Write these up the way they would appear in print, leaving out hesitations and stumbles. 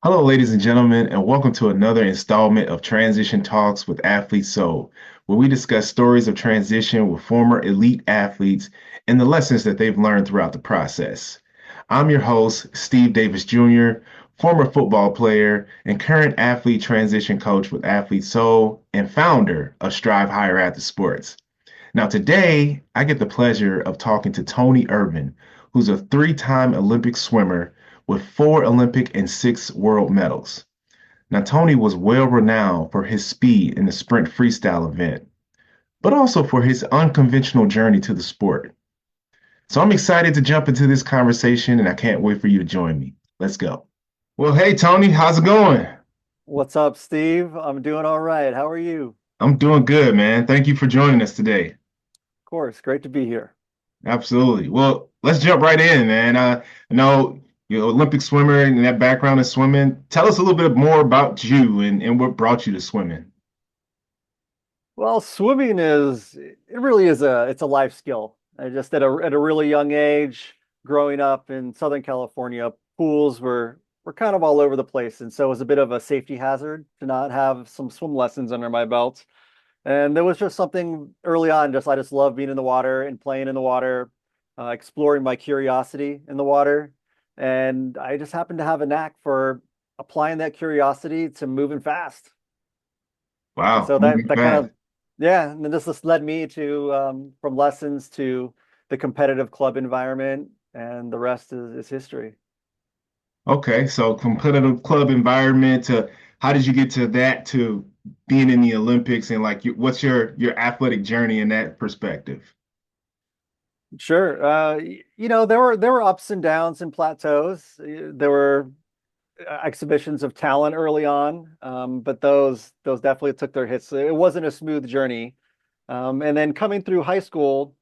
Hello, ladies and gentlemen, and welcome to another installment of Transition Talks with Athlete Soul, where we discuss stories of transition with former elite athletes and the lessons that they've learned throughout the process. I'm your host, Steve Davis Jr., former football player and current athlete transition coach with Athlete Soul and founder of Strive Higher at the Sports. Now, today, I get the pleasure of talking to Tony Ervin, who's a three-time Olympic swimmer with four Olympic and six world medals. Now, Tony was well renowned for his speed in the sprint freestyle event, but also for his unconventional journey to the sport. So I'm excited to jump into this conversation and I can't wait for you to join me. Let's go. Well, hey, Tony, how's it going? What's up, Steve? I'm doing all right. How are you? I'm doing good, man. Thank you for joining us today. Of course, great to be here. Absolutely. Well, let's jump right in, man. I know you're an Olympic swimmer and that background in swimming. Tell us a little bit more about you and what brought you to swimming. Well, swimming it really is it's a life skill. I just at a really young age, growing up in Southern California, pools were kind of all over the place, and so it was a bit of a safety hazard to not have some swim lessons under my belt. And there was just something early on, just I just love being in the water and playing in the water, exploring my curiosity in the water. And I just happened to have a knack for applying that curiosity to moving fast. And Wow, so moving that kind fast. of, yeah, and then this just led me to from lessons to the competitive club environment, and the rest is history. Okay, so competitive club environment to how did you get to that to being in the Olympics and like what's your athletic journey in that perspective? Sure. There were ups and downs and plateaus. There were exhibitions of talent early on, but those definitely took their hits. It wasn't a smooth journey. And then coming through high school,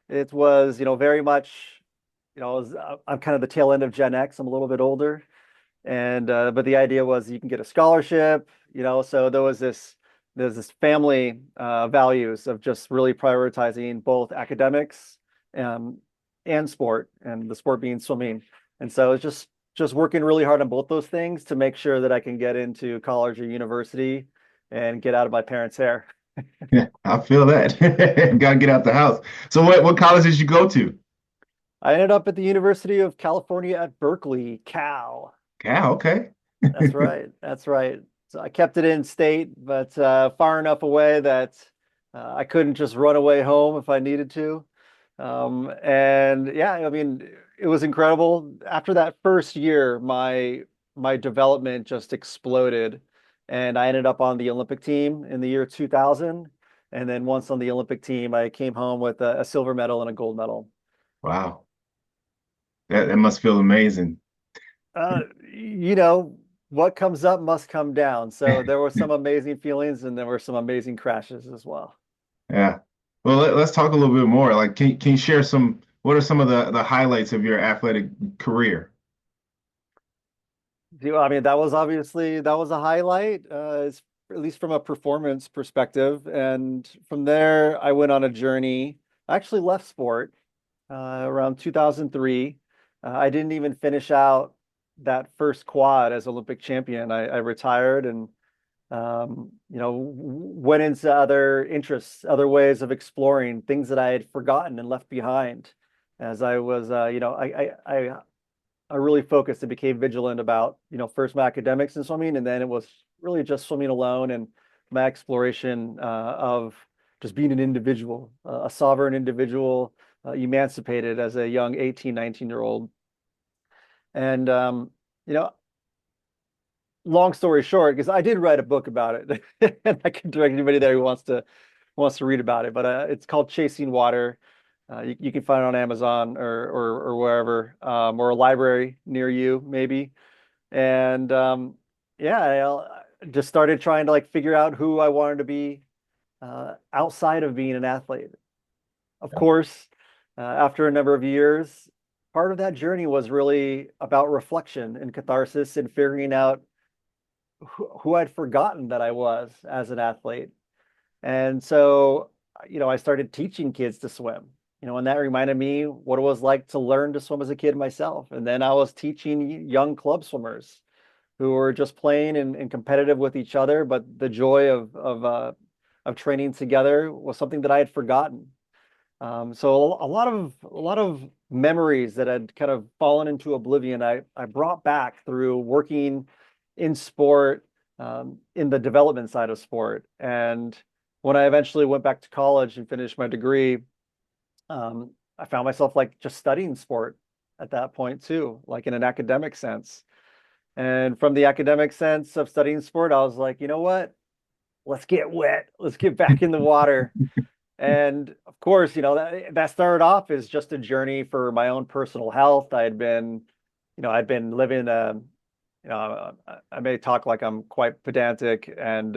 it was, very much, I'm kind of the tail end of Gen X. I'm a little bit older, and but the idea was you can get a scholarship, so there's this family values of just really prioritizing both academics um, and sport, and the sport being swimming. And so it's just working really hard on both those things to make sure that I can get into college or university and get out of my parents' hair. Yeah, I feel that. Gotta get out the house. So what college did you go to? I ended up at the University of California at Berkeley, Cal. Cal, okay. That's right. That's right. So I kept it in state, but far enough away that I couldn't just run away home if I needed to. And yeah, I mean, it was incredible. After that first year, my development just exploded, and I ended up on the Olympic team in the year 2000. And then once on the Olympic team, I came home with a silver medal and a gold medal. Wow. That must feel amazing. Uh, you know, what comes up must come down. So there were some amazing feelings, and there were some amazing crashes as well. Yeah. Well, let's talk a little bit more. Like, can you share what are some of the highlights of your athletic career? I mean, that was a highlight, at least from a performance perspective. And from there, I went on a journey. I actually left sport around 2003. I didn't even finish out that first quad as Olympic champion. I retired and went into other interests, other ways of exploring things that I had forgotten and left behind as I was, I really focused and became vigilant about, first my academics and swimming, and then it was really just swimming alone and my exploration of just being an individual, a sovereign individual, emancipated as a young 18, 19-year-old. And, you know, long story short, because I did write a book about it, and I can direct anybody there who wants to read about it. But it's called Chasing Water. You can find it on Amazon or wherever, or a library near you, maybe. And yeah, I just started trying to like figure out who I wanted to be outside of being an athlete. Of course, after a number of years, part of that journey was really about reflection and catharsis and figuring out who I'd forgotten that I was as an athlete. And so, I started teaching kids to swim, and that reminded me what it was like to learn to swim as a kid myself. And then I was teaching young club swimmers. who were just playing and competitive with each other, but the joy of training together was something that I had forgotten. So a lot of memories that had kind of fallen into oblivion, I brought back through working in sport, in the development side of sport. And when I eventually went back to college and finished my degree, I found myself like just studying sport at that point too, like in an academic sense. And from the academic sense of studying sport, I was like, you know what? Let's get wet. Let's get back in the water. And of course, that started off as just a journey for my own personal health. I'd been living, I may talk like I'm quite pedantic and,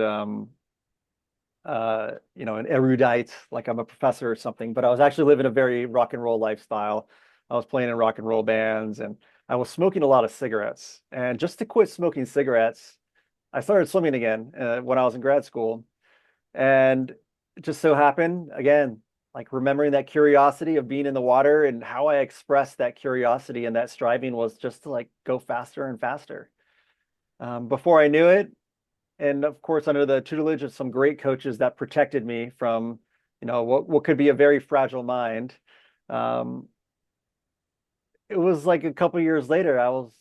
an erudite, like I'm a professor or something, but I was actually living a very rock and roll lifestyle. I was playing in rock and roll bands and I was smoking a lot of cigarettes. And just to quit smoking cigarettes, I started swimming again when I was in grad school. And it just so happened, again, like remembering that curiosity of being in the water and how I expressed that curiosity and that striving was just to like go faster and faster. Before I knew it, and of course, under the tutelage of some great coaches that protected me from, what could be a very fragile mind. Um, it was like a couple years later, I was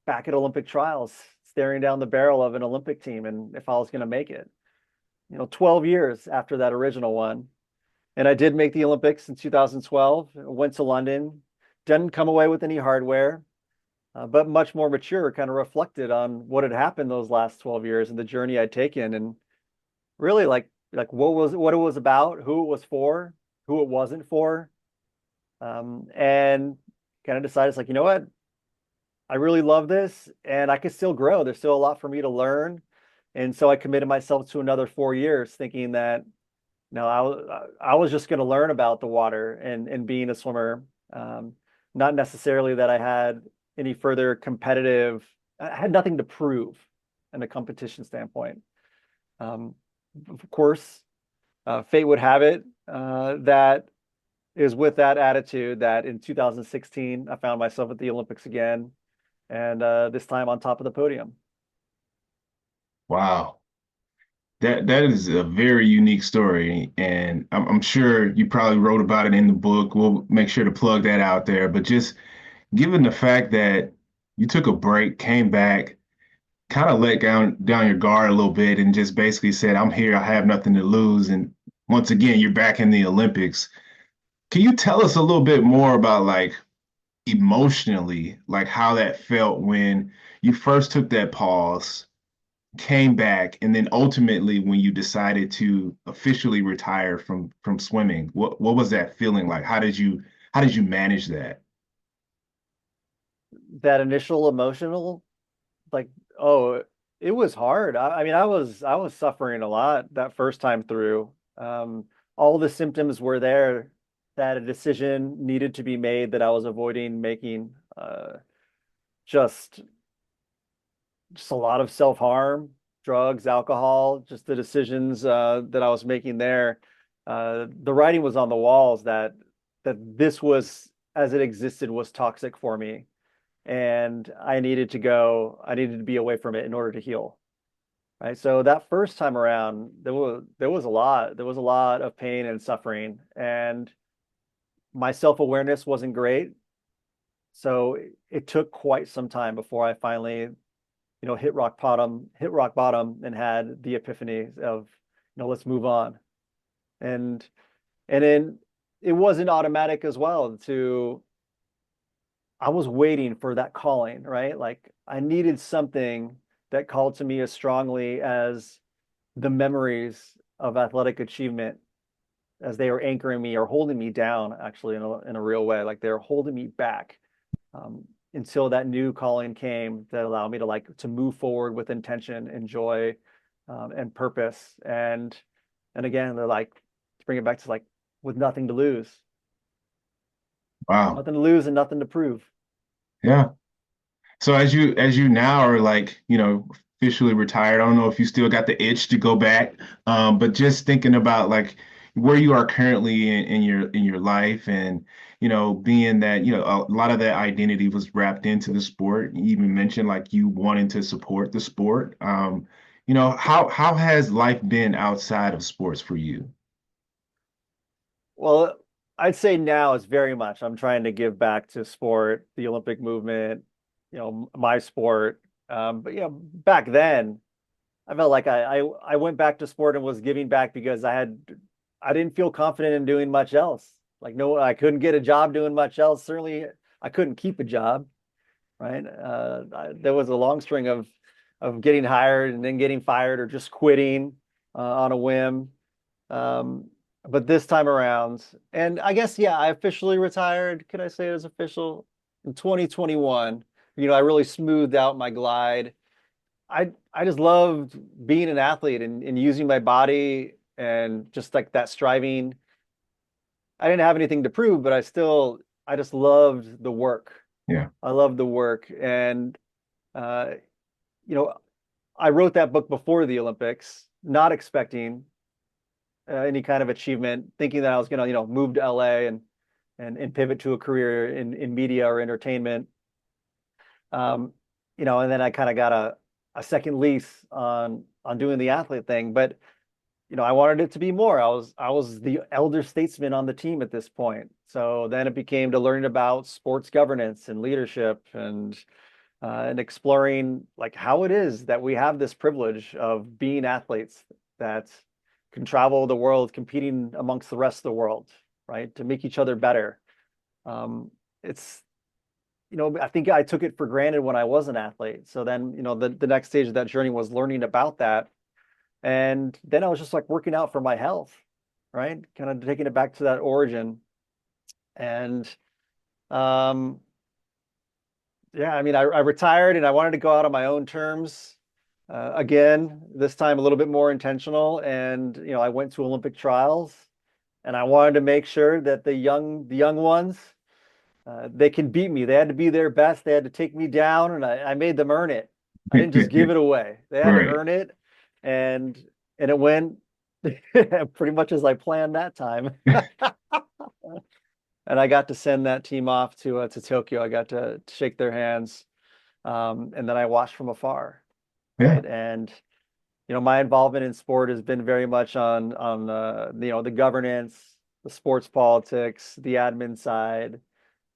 back at Olympic trials, staring down the barrel of an Olympic team and if I was going to make it. 12 years after that original one. And I did make the Olympics in 2012, went to London, didn't come away with any hardware, but much more mature, kind of reflected on what had happened those last 12 years and the journey I'd taken and really like what it was about, who it was for, who it wasn't for. And kind of decided it's like, you know what? I really love this and I could still grow. There's still a lot for me to learn. And so I committed myself to another 4 years thinking that no, I was just going to learn about the water and being a swimmer. Not necessarily that I had any further competitive, I had nothing to prove in a competition standpoint. Um, of course, fate would have it that is with that attitude that in 2016, I found myself at the Olympics again, and this time on top of the podium. Wow. That is a very unique story, and I'm sure you probably wrote about it in the book. We'll make sure to plug that out there. But just given the fact that you took a break, came back, kind of let down your guard a little bit, and just basically said, "I'm here. I have nothing to lose." And once again, you're back in the Olympics. Can you tell us a little bit more about like emotionally, like how that felt when you first took that pause? Came back, and then ultimately when you decided to officially retire from swimming, what was that feeling like? How did you manage that? That initial emotional, like, oh, it was hard. I mean, I was suffering a lot that first time through. All the symptoms were there that a decision needed to be made that I was avoiding making. Just just a lot of self-harm, drugs, alcohol, just the decisions that I was making there. The writing was on the walls that this was as it existed was toxic for me, and I needed to go. I needed to be away from it in order to heal. Right. So that first time around, there was a lot. There was a lot of pain and suffering, and my self-awareness wasn't great. So it took quite some time before I finally, hit rock bottom and had the epiphany of, let's move on. And and then it wasn't automatic as well to I was waiting for that calling, right? Like I needed something that called to me as strongly as the memories of athletic achievement as they were anchoring me or holding me down actually in a real way. Like they're holding me back um, until that new calling came that allowed me to like to move forward with intention and joy and purpose. And again, they're like to bring it back to like with nothing to lose, Wow. nothing to lose and nothing to prove. Yeah. So as you now are like, officially retired, I don't know if you still got the itch to go back, but just thinking about like where you are currently in your life and being that, a lot of that identity was wrapped into the sport. You even mentioned like you wanting to support the sport. How has life been outside of sports for you? Well, I'd say now it's very much I'm trying to give back to sport, the Olympic movement, my sport. But back then I felt like I went back to sport and was giving back because I didn't feel confident in doing much else. Like no, I couldn't get a job doing much else. Certainly, I couldn't keep a job, right? There was a long string of getting hired and then getting fired or just quitting on a whim. Um, but this time around, and I guess yeah, I officially retired. Could I say it was official in 2021? I really smoothed out my glide. I just loved being an athlete and using my body and just like that striving. I didn't have anything to prove, but I just loved the work. Yeah. I loved the work. And uh, you know, I wrote that book before the Olympics, not expecting any kind of achievement, thinking that I was gonna, move to LA and pivot to a career in media or entertainment. Um, and then I kind of got a second lease on doing the athlete thing. But I wanted it to be more. I was the elder statesman on the team at this point. So then it became to learning about sports governance and leadership and exploring like how it is that we have this privilege of being athletes that can travel the world competing amongst the rest of the world, right? To make each other better. It's I think I took it for granted when I was an athlete. So then, the next stage of that journey was learning about that. And then I was just like working out for my health, right? Kind of taking it back to that origin. And um, yeah, I mean, I retired and I wanted to go out on my own terms. Again, this time a little bit more intentional. And, I went to Olympic trials and I wanted to make sure that the young ones, they can beat me. They had to be their best. They had to take me down, and I made them earn it. I didn't just give it away. They had to Right. earn it, and it went pretty much as I planned that time. And I got to send that team off to Tokyo. I got to shake their hands, and then I watched from afar, Yeah. right? And my involvement in sport has been very much on the governance, the sports politics, the admin side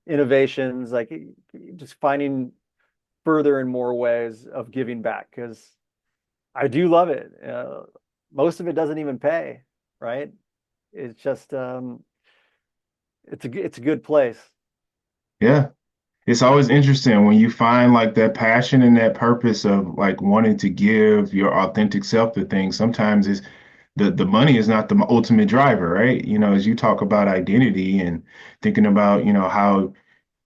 innovations, like just finding further and more ways of giving back because I do love it. Most of it doesn't even pay, right? It's just it's a good place. Yeah. It's always interesting when you find like that passion and that purpose of like wanting to give your authentic self to things. Sometimes it's the money is not the ultimate driver, right? As you talk about identity and thinking about, how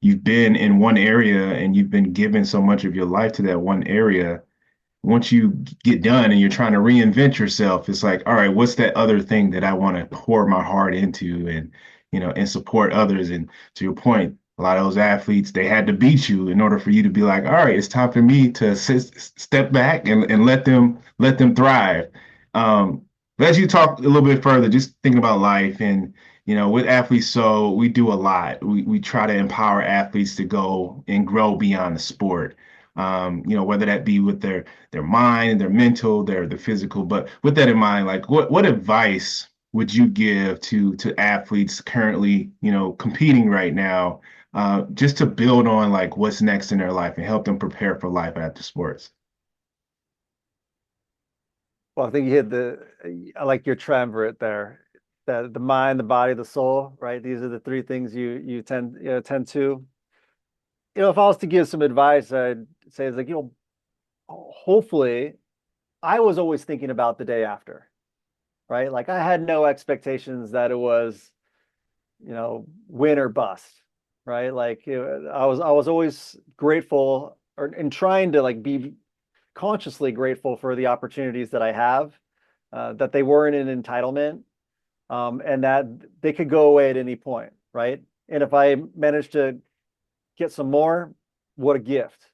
you've been in one area and you've been given so much of your life to that one area. Once you get done and you're trying to reinvent yourself, it's like, all right, what's that other thing that I want to pour my heart into and support others. And to your point, a lot of those athletes, they had to beat you in order for you to be like, all right, it's time for me to step back and let them thrive. Um, but as you talk a little bit further, just thinking about life and with athletes, so we do a lot. We try to empower athletes to go and grow beyond the sport. Whether that be with their mind, their mental, their physical. But with that in mind, like what advice would you give to athletes currently, competing right now, just to build on like what's next in their life and help them prepare for life after sports? Well, I think you hit I like your triumvirate there. The mind, the body, the soul, right? These are the three things you tend to. If I was to give some advice, I'd say it's like, hopefully I was always thinking about the day after, right? Like I had no expectations that it was, win or bust, right? Like I was always grateful or and trying to like be consciously grateful for the opportunities that I have, that they weren't an entitlement, and that they could go away at any point, right? And if I managed to get some more, what a gift.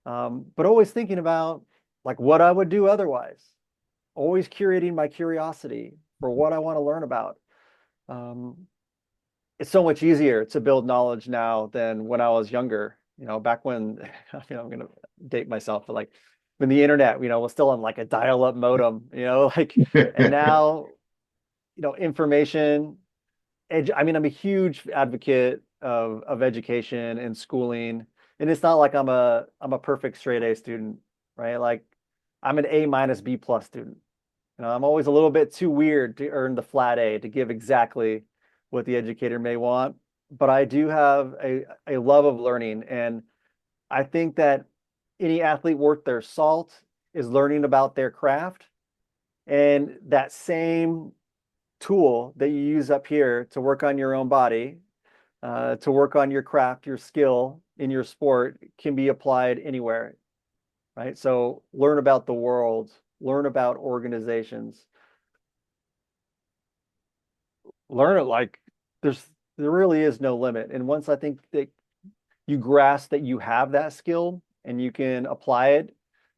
But always thinking about like what I would do otherwise, always curating my curiosity for what I want to learn about. Um, it's so much easier to build knowledge now than when I was younger. Back when, I'm gonna date myself, but like when the internet, was still on like a dial-up modem, like, and now, information, I mean, I'm a huge advocate of education and schooling, and it's not like I'm a perfect straight A student, right? Like I'm an A minus B plus student. I'm always a little bit too weird to earn the flat A to give exactly what the educator may want. But I do have a love of learning. And I think that any athlete worth their salt is learning about their craft. And that same tool that you use up here to work on your own body, to work on your craft, your skill in your sport can be applied anywhere, right? So learn about the world, learn about organizations, learn it like there's there really is no limit. And once I think that you grasp that you have that skill and you can apply it,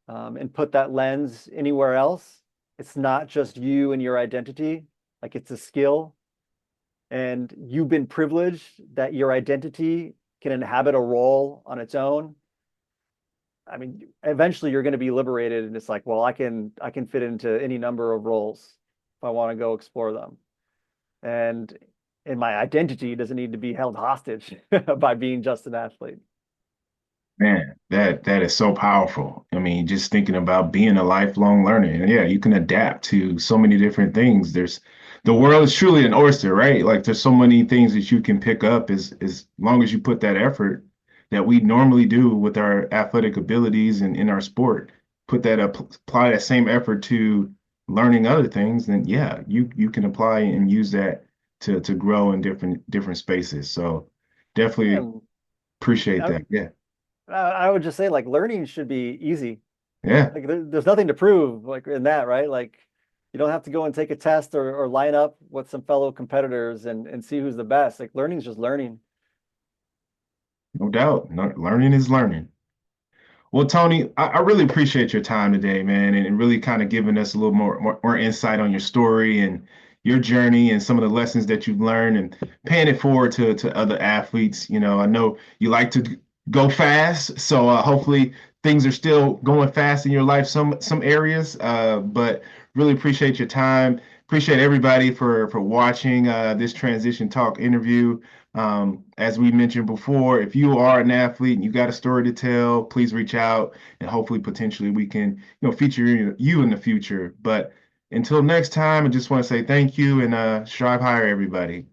and put that lens anywhere else, it's not just you and your identity, like it's a skill. And you've been privileged that your identity can inhabit a role on its own. I mean, eventually you're going to be liberated, and it's like, well, I can fit into any number of roles if I want to go explore them. And my identity doesn't need to be held hostage by being just an athlete. Man, that is so powerful. I mean, just thinking about being a lifelong learner. And yeah, you can adapt to so many different things. The world is truly an oyster, right? Like there's so many things that you can pick up as long as you put that effort that we normally do with our athletic abilities and in our sport. Put that up, apply that same effort to learning other things, then yeah, you can apply and use that to grow in different spaces. So definitely And appreciate I, that. Yeah. I would just say like learning should be easy. Yeah. Like there's nothing to prove like in that, right? Like you don't have to go and take a test or line up with some fellow competitors and see who's the best. Like learning's just learning. No doubt. Learning is learning. Well, Tony, I really appreciate your time today, man, and really kind of giving us a little more insight on your story and your journey and some of the lessons that you've learned and paying it forward to other athletes. I know you like to go fast, so hopefully things are still going fast in your life, some areas. But really appreciate your time. Appreciate everybody for watching this transition talk interview. As we mentioned before, if you are an athlete and you got a story to tell, please reach out and hopefully potentially we can, feature you in the future. But until next time, I just want to say thank you and strive higher, everybody.